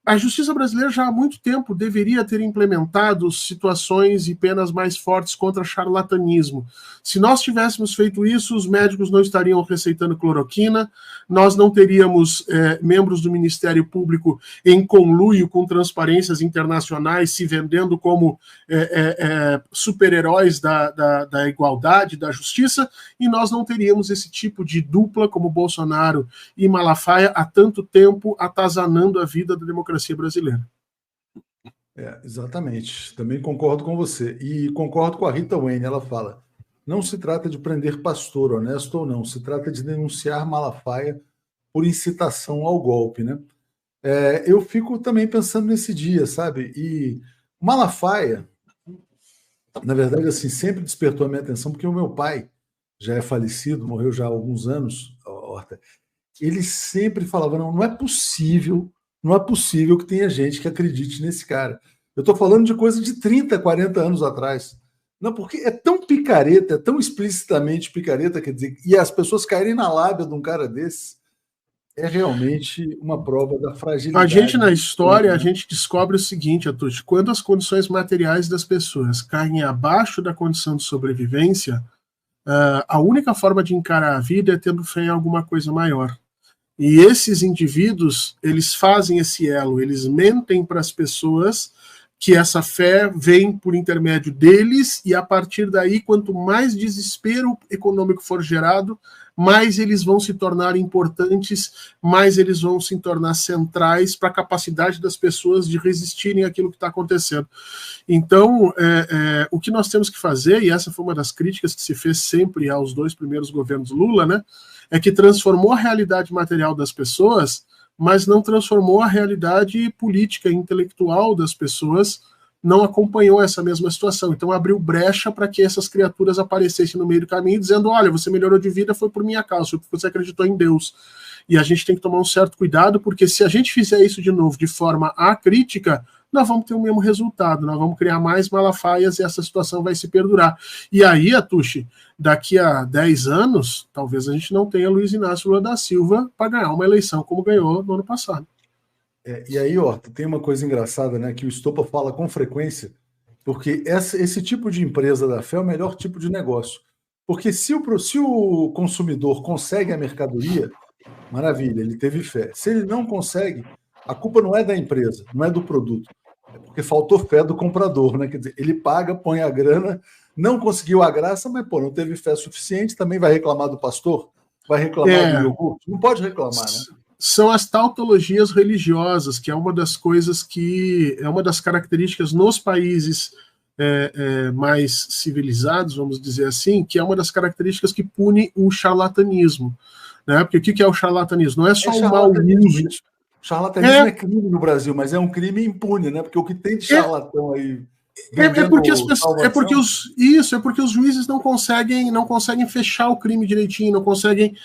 a justiça brasileira já há muito tempo deveria ter implementado situações e penas mais fortes contra charlatanismo. Se nós tivéssemos feito isso, os médicos não estariam receitando cloroquina, nós não teríamos membros do Ministério Público em conluio com transparências internacionais se vendendo como super-heróis da igualdade, da justiça, e nós não teríamos esse tipo de dupla como Bolsonaro e Malafaia há tanto tempo atazanando a vida da democracia brasileira. Exatamente. Também concordo com você. E concordo com a Rita Wayne. Ela fala: não se trata de prender pastor, honesto ou não, se trata de denunciar Malafaia por incitação ao golpe, né? Eu fico também pensando nesse dia, sabe? E Malafaia, na verdade, assim, sempre despertou a minha atenção, porque o meu pai já é falecido, morreu já há alguns anos, Horta. Ele sempre falava, não é possível, não é possível que tenha gente que acredite nesse cara. Eu estou falando de coisa de 30, 40 anos atrás. Não, porque é tão picareta, é tão explicitamente picareta, quer dizer, e as pessoas caírem na lábia de um cara desse, é realmente uma prova da A gente, fragilidade. na história, a gente descobre o seguinte, Atush, quando as condições materiais das pessoas caem abaixo da condição de sobrevivência, a única forma de encarar a vida é tendo fé em alguma coisa maior. E esses indivíduos, eles fazem esse elo, eles mentem para as pessoas que essa fé vem por intermédio deles, e a partir daí, quanto mais desespero econômico for gerado, mais eles vão se tornar importantes, mais eles vão se tornar centrais para a capacidade das pessoas de resistirem àquilo que está acontecendo. Então, o que nós temos que fazer, e essa foi uma das críticas que se fez sempre aos 2 primeiros governos Lula, né, é que transformou a realidade material das pessoas, mas não transformou a realidade política e intelectual das pessoas, não acompanhou essa mesma situação. Então abriu brecha para que essas criaturas aparecessem no meio do caminho, dizendo, olha, você melhorou de vida, foi por minha causa, porque você acreditou em Deus. E a gente tem que tomar um certo cuidado, porque se a gente fizer isso de novo de forma acrítica, nós vamos ter o mesmo resultado, nós vamos criar mais Malafaias e essa situação vai se perdurar. E aí, Atushi, daqui a 10 anos, talvez a gente não tenha Luiz Inácio Lula da Silva para ganhar uma eleição como ganhou no ano passado. E aí, Horta, tem uma coisa engraçada, né, que o Estopa fala com frequência, porque esse tipo de empresa da fé é o melhor tipo de negócio. Porque se o consumidor consegue a mercadoria, maravilha, ele teve fé. Se ele não consegue, a culpa não é da empresa, não é do produto. É porque faltou fé do comprador, né? Quer dizer, ele paga, põe a grana, não conseguiu a graça, mas não teve fé suficiente, também vai reclamar do pastor? Vai reclamar do iogurte? Não pode reclamar, né? São as tautologias religiosas, que é uma das coisas que é uma das características nos países mais civilizados, vamos dizer assim, que é uma das características que pune o charlatanismo. Né? Porque o que é o charlatanismo? Não é só o mau uso. Charlatanismo é crime no Brasil, mas é um crime impune, né? Porque o que tem de charlatão aí. Porque os juízes não conseguem fechar o crime direitinho, não conseguem,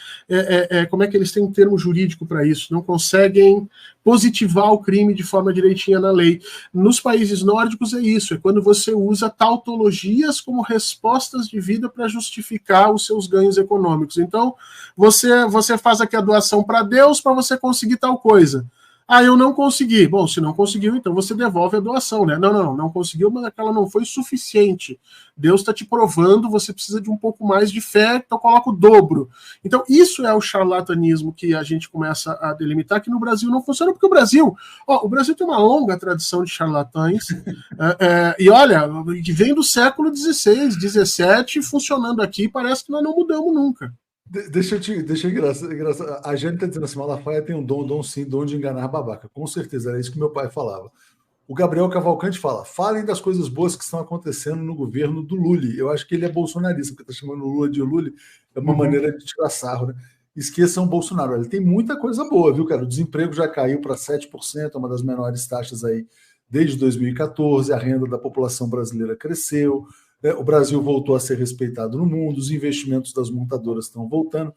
como é que eles têm um termo jurídico para isso? Não conseguem positivar o crime de forma direitinha na lei. Nos países nórdicos é isso, é quando você usa tautologias como respostas de vida para justificar os seus ganhos econômicos. Então, você faz aqui a doação para Deus para você conseguir tal coisa. Eu não consegui. Bom, se não conseguiu, então você devolve a doação, né? Não conseguiu, mas aquela não foi suficiente. Deus está te provando, você precisa de um pouco mais de fé, então coloca o dobro. Então, isso é o charlatanismo que a gente começa a delimitar, que no Brasil não funciona, porque o Brasil tem uma longa tradição de charlatães, e olha, que vem do século XVI, XVII, funcionando aqui, parece que nós não mudamos nunca. Deixa eu engraçar. A gente está dizendo assim, Malafaia tem um dom sim, dom de enganar babaca. Com certeza, era isso que meu pai falava. O Gabriel Cavalcante fala, falem das coisas boas que estão acontecendo no governo do Lully. Eu acho que ele é bolsonarista, porque está chamando o Lula de Lully, é uma maneira de tirar sarro, né? Esqueçam o Bolsonaro. Ele tem muita coisa boa, viu, cara? O desemprego já caiu para 7%, uma das menores taxas aí desde 2014, a renda da população brasileira cresceu, o Brasil voltou a ser respeitado no mundo, os investimentos das montadoras estão voltando.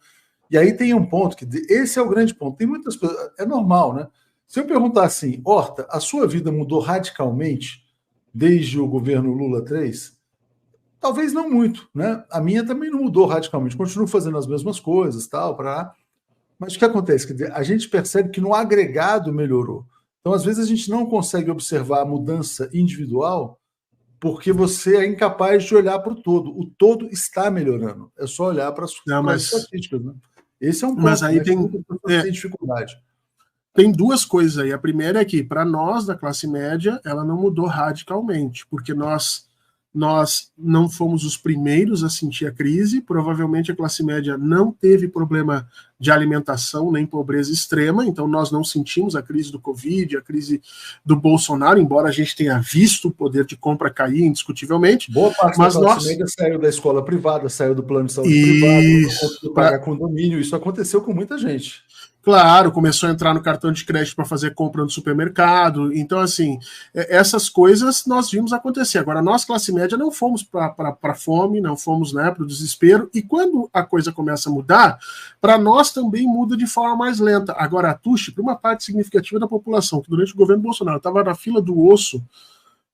E aí tem um ponto que esse é o grande ponto. Tem muitas pessoas, é normal, né? Se eu perguntar assim, Horta, a sua vida mudou radicalmente desde o governo Lula 3? Talvez não muito, né? A minha também não mudou radicalmente. Continuo fazendo as mesmas coisas, tal, mas o que acontece? Quer dizer, a gente percebe que no agregado melhorou. Então, às vezes a gente não consegue observar a mudança individual porque você é incapaz de olhar para o todo. O todo está melhorando. É só olhar para as estatísticas. Né? Esse é um ponto. Mas aí tem dificuldade. Tem duas coisas aí. A primeira é que, para nós, da classe média, ela não mudou radicalmente, porque nós Nós não fomos os primeiros a sentir a crise, provavelmente a classe média não teve problema de alimentação nem pobreza extrema, então nós não sentimos a crise do Covid, a crise do Bolsonaro, embora a gente tenha visto o poder de compra cair indiscutivelmente. Boa parte da classe média saiu da escola privada, saiu do plano de saúde privado, não conseguiu pagar condomínio, isso aconteceu com muita gente. Claro, começou a entrar no cartão de crédito para fazer compra no supermercado. Então, assim, essas coisas nós vimos acontecer. Agora, nós, classe média, não fomos para a fome, não fomos, né, para o desespero. E quando a coisa começa a mudar, para nós também muda de forma mais lenta. Agora, a Tuxi, para uma parte significativa da população, que durante o governo Bolsonaro estava na fila do osso,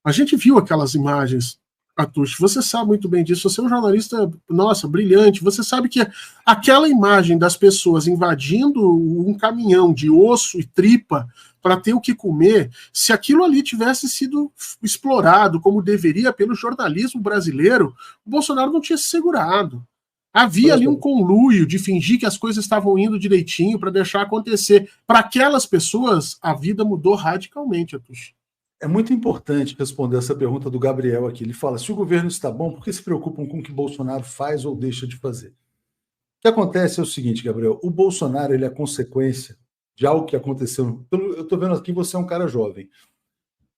a gente viu aquelas imagens. Atush, você sabe muito bem disso, você é um jornalista, nossa, brilhante, você sabe que aquela imagem das pessoas invadindo um caminhão de osso e tripa para ter o que comer, se aquilo ali tivesse sido explorado como deveria pelo jornalismo brasileiro, o Bolsonaro não tinha se segurado. Havia ali um conluio de fingir que as coisas estavam indo direitinho para deixar acontecer. Para aquelas pessoas, a vida mudou radicalmente, Atush. É muito importante responder essa pergunta do Gabriel aqui. Ele fala, se o governo está bom, por que se preocupam com o que Bolsonaro faz ou deixa de fazer? O que acontece é o seguinte, Gabriel, o Bolsonaro ele é a consequência de algo que aconteceu. Eu estou vendo aqui, você é um cara jovem.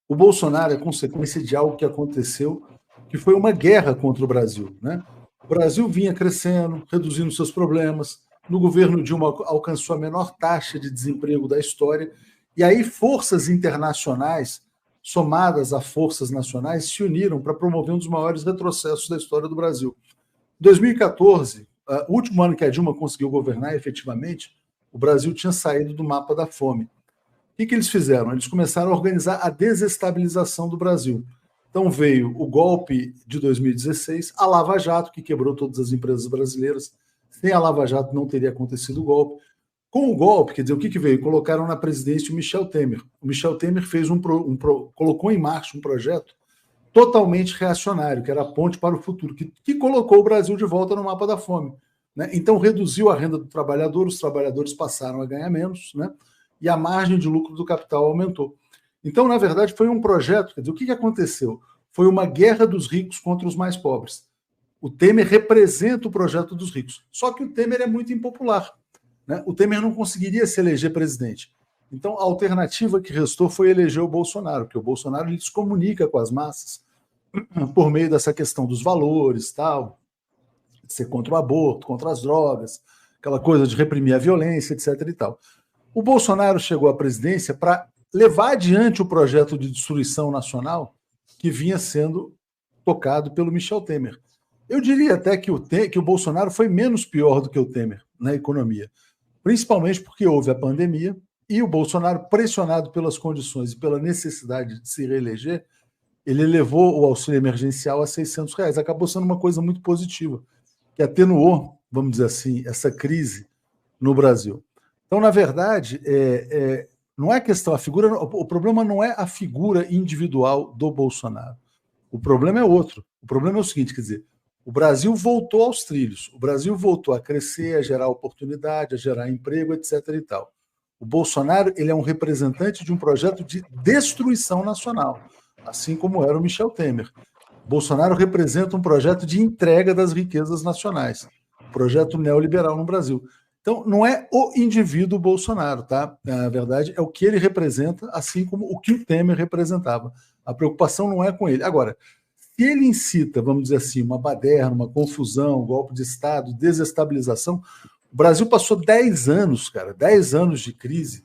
O Bolsonaro é consequência de algo que aconteceu, que foi uma guerra contra o Brasil, né? O Brasil vinha crescendo, reduzindo seus problemas. No governo Dilma alcançou a menor taxa de desemprego da história. E aí forças internacionais somadas a forças nacionais, se uniram para promover um dos maiores retrocessos da história do Brasil. Em 2014, o último ano que a Dilma conseguiu governar efetivamente, o Brasil tinha saído do mapa da fome. O que eles fizeram? Eles começaram a organizar a desestabilização do Brasil. Então veio o golpe de 2016, a Lava Jato, que quebrou todas as empresas brasileiras. Sem a Lava Jato não teria acontecido o golpe. Com o golpe, quer dizer, o que veio? Colocaram na presidência o Michel Temer. O Michel Temer fez colocou em marcha um projeto totalmente reacionário, que era a ponte para o futuro, que colocou o Brasil de volta no mapa da fome. Né? Então, reduziu a renda do trabalhador, os trabalhadores passaram a ganhar menos, né? E a margem de lucro do capital aumentou. Então, na verdade, foi um projeto, quer dizer, o que aconteceu? Foi uma guerra dos ricos contra os mais pobres. O Temer representa o projeto dos ricos. Só que o Temer é muito impopular. Né? O Temer não conseguiria se eleger presidente. Então, a alternativa que restou foi eleger o Bolsonaro, porque o Bolsonaro ele se comunica com as massas por meio dessa questão dos valores, tal, de ser contra o aborto, contra as drogas, aquela coisa de reprimir a violência, etc. e tal. O Bolsonaro chegou à presidência para levar adiante o projeto de destruição nacional que vinha sendo tocado pelo Michel Temer. Eu diria até que o Bolsonaro foi menos pior do que o Temer na economia, principalmente porque houve a pandemia e o Bolsonaro, pressionado pelas condições e pela necessidade de se reeleger, ele elevou o auxílio emergencial a R$600. Acabou sendo uma coisa muito positiva, que atenuou, vamos dizer assim, essa crise no Brasil. Então, na verdade, não é questão, o problema não é a figura individual do Bolsonaro. O problema é outro. O problema é o seguinte, quer dizer, o Brasil voltou aos trilhos, o Brasil voltou a crescer, a gerar oportunidade, a gerar emprego, etc. e tal. O Bolsonaro ele é um representante de um projeto de destruição nacional, assim como era o Michel Temer. O Bolsonaro representa um projeto de entrega das riquezas nacionais, um projeto neoliberal no Brasil. Então, não é o indivíduo Bolsonaro, tá? Na verdade, é o que ele representa, assim como o que o Temer representava. A preocupação não é com ele. Agora, se ele incita, vamos dizer assim, uma baderna, uma confusão, um golpe de Estado, desestabilização, o Brasil passou 10 anos, cara, 10 anos de crise,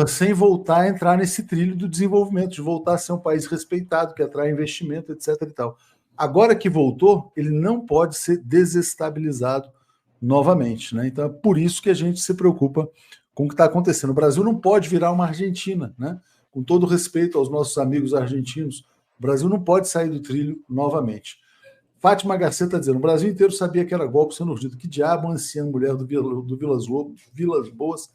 sem voltar a entrar nesse trilho do desenvolvimento, de voltar a ser um país respeitado, que atrai investimento, etc. e tal. Agora que voltou, ele não pode ser desestabilizado novamente, né? Então é por isso que a gente se preocupa com o que está acontecendo. O Brasil não pode virar uma Argentina, né? Com todo respeito aos nossos amigos argentinos, o Brasil não pode sair do trilho novamente. Fátima Garcia está dizendo, o Brasil inteiro sabia que era golpe sendo urdido. Que diabo a anciã mulher do Vilas Boas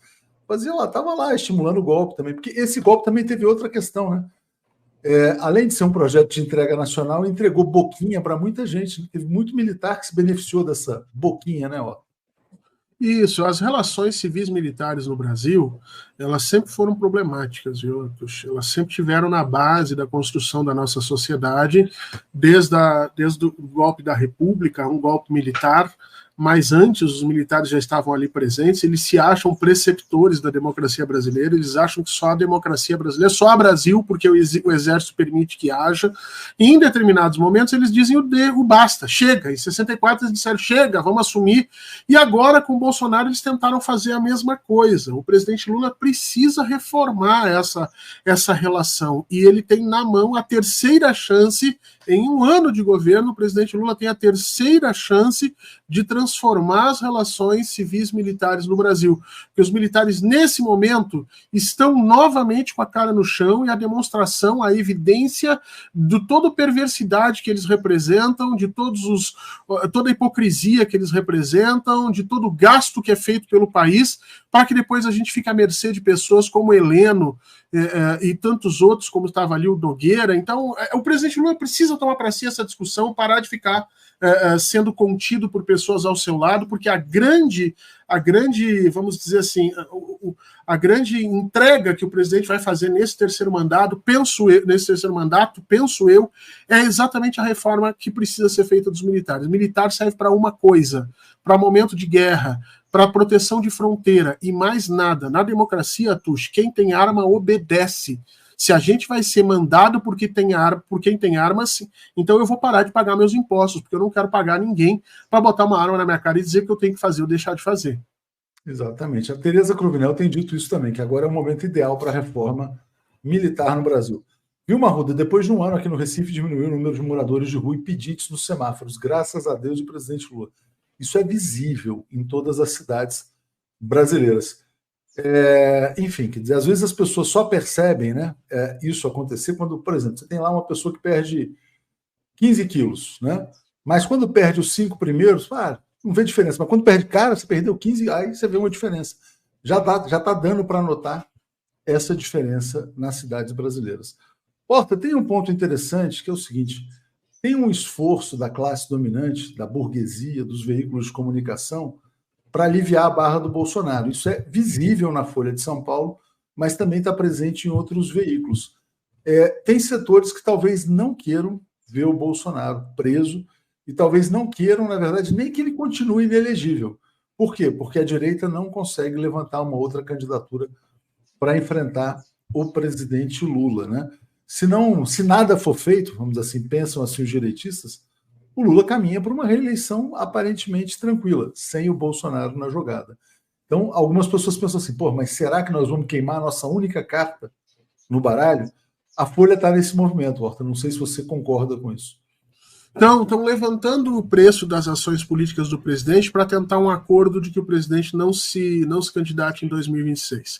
fazia lá? Estava lá estimulando o golpe também, porque esse golpe também teve outra questão, né? Além de ser um projeto de entrega nacional, entregou boquinha para muita gente. Teve muito militar que se beneficiou dessa boquinha, né? Isso, as relações civis militares no Brasil, elas sempre foram problemáticas, viu? Elas sempre tiveram na base da construção da nossa sociedade, desde o golpe da República, um golpe militar, mas antes os militares já estavam ali presentes, eles se acham preceptores da democracia brasileira, eles acham que só a democracia brasileira, só a Brasil, porque o exército permite que haja, e em determinados momentos eles dizem o basta, chega, em 64 eles disseram chega, vamos assumir, e agora com o Bolsonaro eles tentaram fazer a mesma coisa. O presidente Lula precisa reformar essa relação, e ele tem na mão a terceira chance. Em um ano de governo, o presidente Lula tem a terceira chance de transformar as relações civis militares no Brasil. Porque os militares, nesse momento, estão novamente com a cara no chão, e a demonstração, a evidência de toda a perversidade que eles representam, de toda a hipocrisia que eles representam, de todo o gasto que é feito pelo país, para que depois a gente fique à mercê de pessoas como Heleno e tantos outros, como estava ali o Nogueira. Então, o presidente Lula precisa tomar para si essa discussão, parar de ficar sendo contido por pessoas ao seu lado, porque a grande, vamos dizer assim, a grande entrega que o presidente vai fazer nesse terceiro mandato, penso eu, é exatamente a reforma que precisa ser feita dos militares. O militar serve para uma coisa, para momento de guerra, para proteção de fronteira e mais nada. Na democracia, Tush, quem tem arma obedece. Se a gente vai ser mandado por quem tem armas, então eu vou parar de pagar meus impostos, porque eu não quero pagar ninguém para botar uma arma na minha cara e dizer que eu tenho que fazer ou deixar de fazer. Exatamente. A Tereza Cruvinel tem dito isso também, que agora é o momento ideal para a reforma militar no Brasil. Vilma Arruda, depois de um ano aqui no Recife, diminuiu o número de moradores de rua e pedintes nos semáforos, graças a Deus e presidente Lula. Isso é visível em todas as cidades brasileiras. Enfim, quer dizer, às vezes as pessoas só percebem, né, isso acontecer quando, por exemplo, você tem lá uma pessoa que perde 15 quilos, né? Mas quando perde os 5 primeiros, não vê diferença. Mas quando perde cara, você perdeu 15, aí você vê uma diferença. Já tá dando para notar essa diferença nas cidades brasileiras. Porta, tem um ponto interessante que é o seguinte: tem um esforço da classe dominante, da burguesia, dos veículos de comunicação, para aliviar a barra do Bolsonaro. Isso é visível na Folha de São Paulo, mas também está presente em outros veículos. Tem setores que talvez não queiram ver o Bolsonaro preso e talvez não queiram, na verdade, nem que ele continue inelegível. Por quê? Porque a direita não consegue levantar uma outra candidatura para enfrentar o presidente Lula, né? Se nada for feito, vamos dizer assim, pensam assim os direitistas, o Lula caminha para uma reeleição aparentemente tranquila, sem o Bolsonaro na jogada. Então, algumas pessoas pensam assim, mas será que nós vamos queimar a nossa única carta no baralho? A Folha está nesse movimento, Horta. Não sei se você concorda com isso. Então, estão levantando o preço das ações políticas do presidente para tentar um acordo de que o presidente não se candidate em 2026.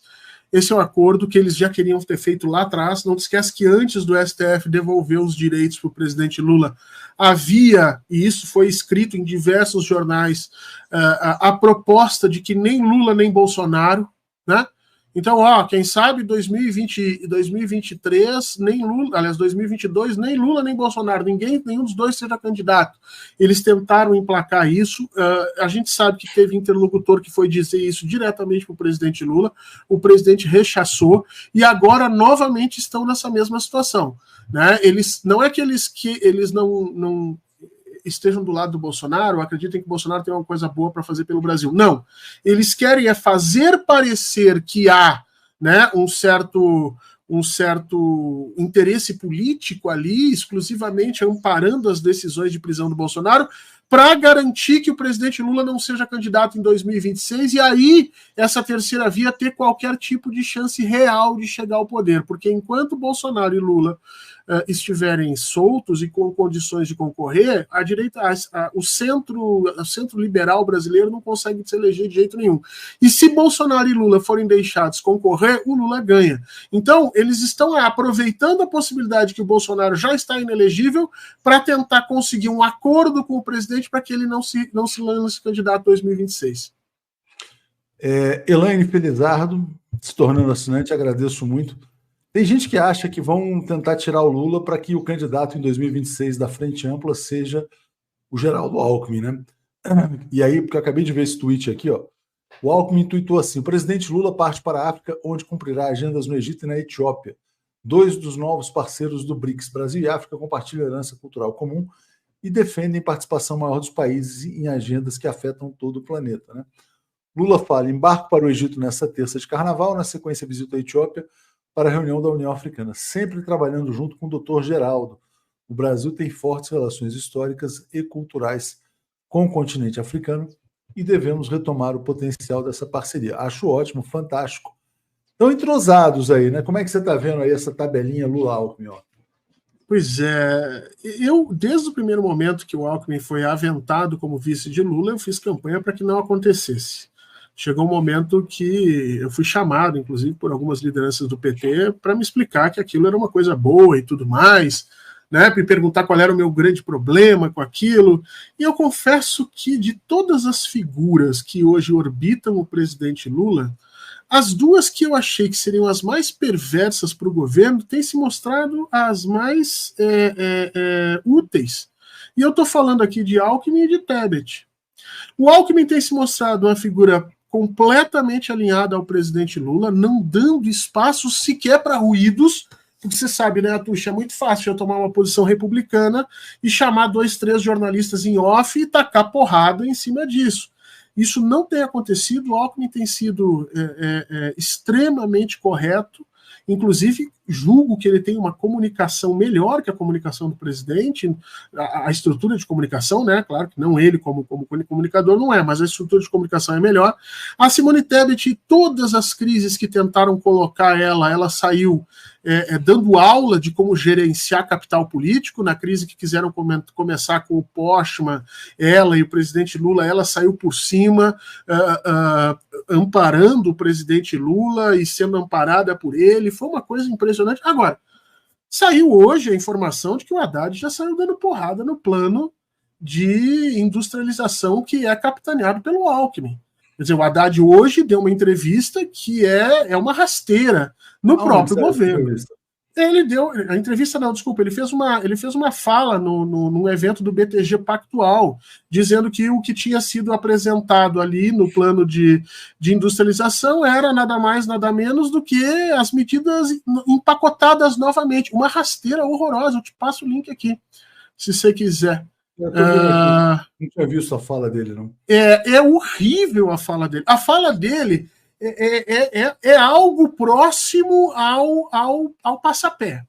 Esse é um acordo que eles já queriam ter feito lá atrás. Não te esquece que antes do STF devolver os direitos para o presidente Lula, havia, e isso foi escrito em diversos jornais, a proposta de que nem Lula nem Bolsonaro, né? Então, quem sabe 2023, nem Lula, aliás, 2022, nem Lula nem Bolsonaro, nenhum dos dois seja candidato. Eles tentaram emplacar isso. A gente sabe que teve interlocutor que foi dizer isso diretamente para o presidente Lula. O presidente rechaçou e agora novamente estão nessa mesma situação, né? Não é que eles não estejam do lado do Bolsonaro, acreditem que o Bolsonaro tem uma coisa boa para fazer pelo Brasil. Não. Eles querem fazer parecer que há, né, um certo interesse político ali, exclusivamente amparando as decisões de prisão do Bolsonaro, para garantir que o presidente Lula não seja candidato em 2026 e aí essa terceira via ter qualquer tipo de chance real de chegar ao poder. Porque enquanto Bolsonaro e Lula estiverem soltos e com condições de concorrer, a direita, o centro liberal brasileiro não consegue se eleger de jeito nenhum. E se Bolsonaro e Lula forem deixados concorrer, o Lula ganha. Então, eles estão aproveitando a possibilidade que o Bolsonaro já está inelegível para tentar conseguir um acordo com o presidente para que ele não se lance candidato em 2026. Elaine Felizardo, se tornando assinante, agradeço muito. Tem gente que acha que vão tentar tirar o Lula para que o candidato em 2026 da Frente Ampla seja o Geraldo Alckmin, né? E aí, porque eu acabei de ver esse tweet aqui, O Alckmin tuitou assim: o presidente Lula parte para a África, onde cumprirá agendas no Egito e na Etiópia. 2 dos novos parceiros do BRICS, Brasil e África, compartilham herança cultural comum e defendem participação maior dos países em agendas que afetam todo o planeta. Né? Lula fala: embarco para o Egito nessa terça de carnaval, na sequência visita a Etiópia para a reunião da União Africana, sempre trabalhando junto com o Dr. Geraldo. O Brasil tem fortes relações históricas e culturais com o continente africano e devemos retomar o potencial dessa parceria. Acho ótimo, fantástico. Estão entrosados aí, né? Como é que você está vendo aí essa tabelinha Lula-Alckmin? Pois é, eu, desde o primeiro momento que o Alckmin foi aventado como vice de Lula, eu fiz campanha para que não acontecesse. Chegou um momento que eu fui chamado, inclusive, por algumas lideranças do PT para me explicar que aquilo era uma coisa boa e tudo mais, né, para me perguntar qual era o meu grande problema com aquilo. E eu confesso que de todas as figuras que hoje orbitam o presidente Lula, as duas que eu achei que seriam as mais perversas para o governo têm se mostrado as mais úteis. E eu estou falando aqui de Alckmin e de Tebet. O Alckmin tem se mostrado uma figura completamente alinhada ao presidente Lula, não dando espaço sequer para ruídos, porque você sabe, né, Atucha, é muito fácil eu tomar uma posição republicana e chamar 2, 3 jornalistas em off e tacar porrada em cima disso. Isso não tem acontecido, o Alckmin tem sido extremamente correto, inclusive julgo que ele tem uma comunicação melhor que a comunicação do presidente, a estrutura de comunicação, né? Claro que não ele como comunicador não é, mas a estrutura de comunicação é melhor. A Simone Tebet, todas as crises que tentaram colocar ela saiu dando aula de como gerenciar capital político. Na crise que quiseram começar com o Postman, ela e o presidente Lula, ela saiu por cima, amparando o presidente Lula e sendo amparada por ele. Foi uma coisa impressionante. Agora, saiu hoje a informação de que o Haddad já saiu dando porrada no plano de industrialização que é capitaneado pelo Alckmin. Quer dizer, o Haddad hoje deu uma entrevista que é uma rasteira no próprio governo. Ele deu a entrevista, não, desculpa, ele fez uma fala num evento do BTG Pactual, dizendo que o que tinha sido apresentado ali no plano de industrialização era nada mais, nada menos do que as medidas empacotadas novamente. Uma rasteira horrorosa. Eu te passo o link aqui, se você quiser. Não tinha visto a fala dele, não. É horrível a fala dele. A fala dele é algo próximo ao passapé.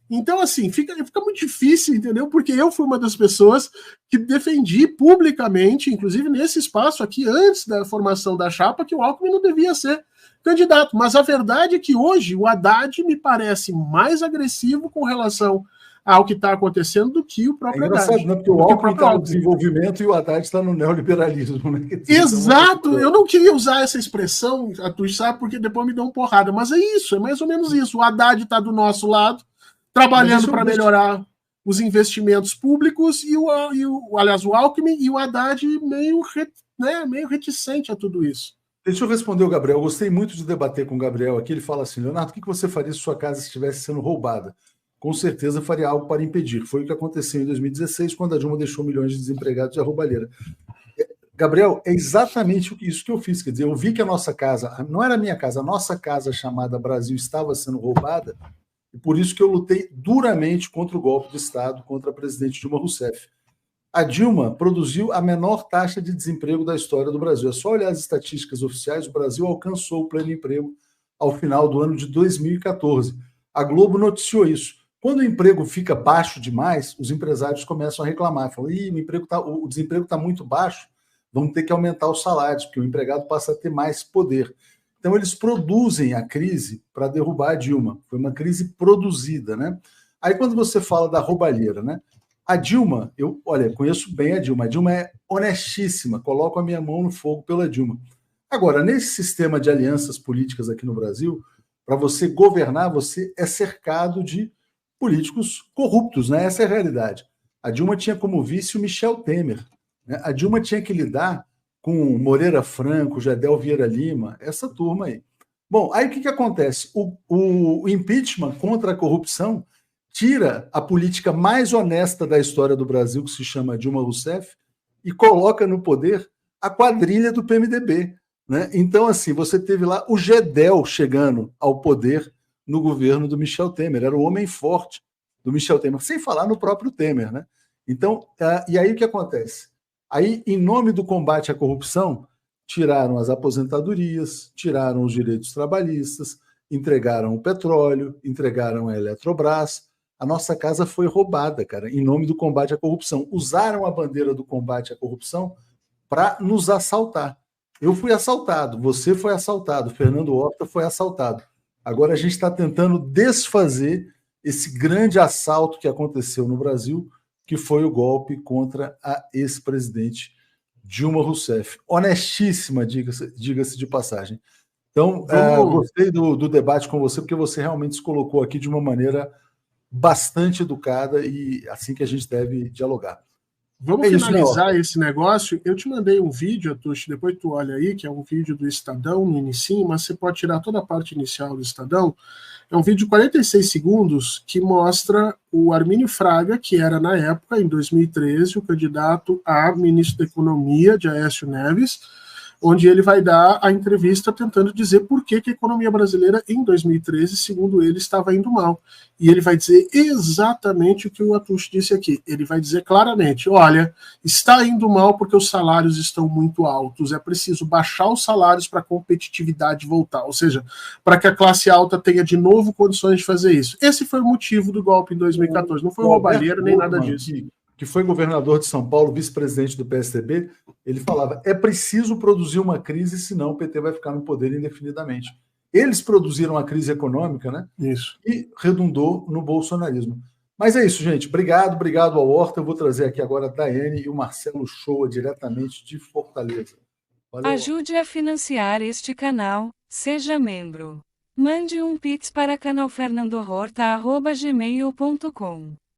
Então, assim, fica muito difícil, entendeu? Porque eu fui uma das pessoas que defendi publicamente, inclusive nesse espaço aqui, antes da formação da chapa, que o Alckmin não devia ser candidato. Mas a verdade é que hoje o Haddad me parece mais agressivo com relação ao que está acontecendo do que o próprio Haddad. Engraçado, né? Porque o Alckmin está no desenvolvimento e o Haddad está no neoliberalismo. Né? Exato! Eu não queria usar essa expressão, Atush, sabe, porque depois me dão uma porrada, mas é isso, é mais ou menos isso. O Haddad está do nosso lado, trabalhando para melhorar os investimentos públicos, aliás, o Alckmin e o Haddad meio reticente a tudo isso. Deixa eu responder o Gabriel. Eu gostei muito de debater com o Gabriel aqui. Ele fala assim: Leonardo, o que você faria se sua casa estivesse sendo roubada? Com certeza faria algo para impedir. Foi o que aconteceu em 2016, quando a Dilma deixou milhões de desempregados e a roubalheira. Gabriel, é exatamente isso que eu fiz. Quer dizer, eu vi que a nossa casa, não era a minha casa, a nossa casa chamada Brasil estava sendo roubada, e por isso que eu lutei duramente contra o golpe de Estado, contra a presidente Dilma Rousseff. A Dilma produziu a menor taxa de desemprego da história do Brasil. É só olhar as estatísticas oficiais, o Brasil alcançou o pleno emprego ao final do ano de 2014. A Globo noticiou isso. Quando o emprego fica baixo demais, os empresários começam a reclamar. Falam, o desemprego está muito baixo, vamos ter que aumentar os salários, porque o empregado passa a ter mais poder. Então, eles produzem a crise para derrubar a Dilma. Foi uma crise produzida, né? Aí, quando você fala da roubalheira, né? A Dilma, conheço bem a Dilma. A Dilma é honestíssima, coloco a minha mão no fogo pela Dilma. Agora, nesse sistema de alianças políticas aqui no Brasil, para você governar, você é cercado de políticos corruptos, né? Essa é a realidade. A Dilma tinha como vice o Michel Temer, né? A Dilma tinha que lidar com Moreira Franco, Gedel Vieira Lima, essa turma aí. Bom, aí o que acontece? O impeachment contra a corrupção tira a política mais honesta da história do Brasil, que se chama Dilma Rousseff, e coloca no poder a quadrilha do PMDB. né? Então, assim, você teve lá o Gedel chegando ao poder no governo do Michel Temer, era o homem forte do Michel Temer, sem falar no próprio Temer, né? Então, e aí o que acontece? Aí, em nome do combate à corrupção, tiraram as aposentadorias, tiraram os direitos trabalhistas, entregaram o petróleo, entregaram a Eletrobras. A nossa casa foi roubada, cara, em nome do combate à corrupção. Usaram a bandeira do combate à corrupção para nos assaltar. Eu fui assaltado, você foi assaltado, Fernando Horta foi assaltado. Agora a gente está tentando desfazer esse grande assalto que aconteceu no Brasil, que foi o golpe contra a ex-presidente Dilma Rousseff. Honestíssima, diga-se de passagem. Então, gostei do debate com você, porque você realmente se colocou aqui de uma maneira bastante educada e assim que a gente deve dialogar. Vamos finalizar esse negócio. Eu te mandei um vídeo, Atush, depois tu olha aí, que é um vídeo do Estadão no inicinho, mas você pode tirar toda a parte inicial do Estadão. É um vídeo de 46 segundos que mostra o Armínio Fraga, que era, na época, em 2013, o candidato a ministro da Economia de Aécio Neves, onde ele vai dar a entrevista tentando dizer por que a economia brasileira, em 2013, segundo ele, estava indo mal. E ele vai dizer exatamente o que o Atush disse aqui. Ele vai dizer claramente, olha, está indo mal porque os salários estão muito altos, é preciso baixar os salários para a competitividade voltar, ou seja, para que a classe alta tenha de novo condições de fazer isso. Esse foi o motivo do golpe em 2014, não foi roubalheiro nem nada disso. Que foi governador de São Paulo, vice-presidente do PSDB, ele falava, é preciso produzir uma crise, senão o PT vai ficar no poder indefinidamente. Eles produziram a crise econômica, né? Isso. E redundou no bolsonarismo. Mas é isso, gente. Obrigado ao Horta. Eu vou trazer aqui agora a Daiane e o Marcelo Shoa, diretamente de Fortaleza. Valeu. Ajude a financiar este canal, seja membro. Mande um Pix para canalfernandohorta@gmail.com.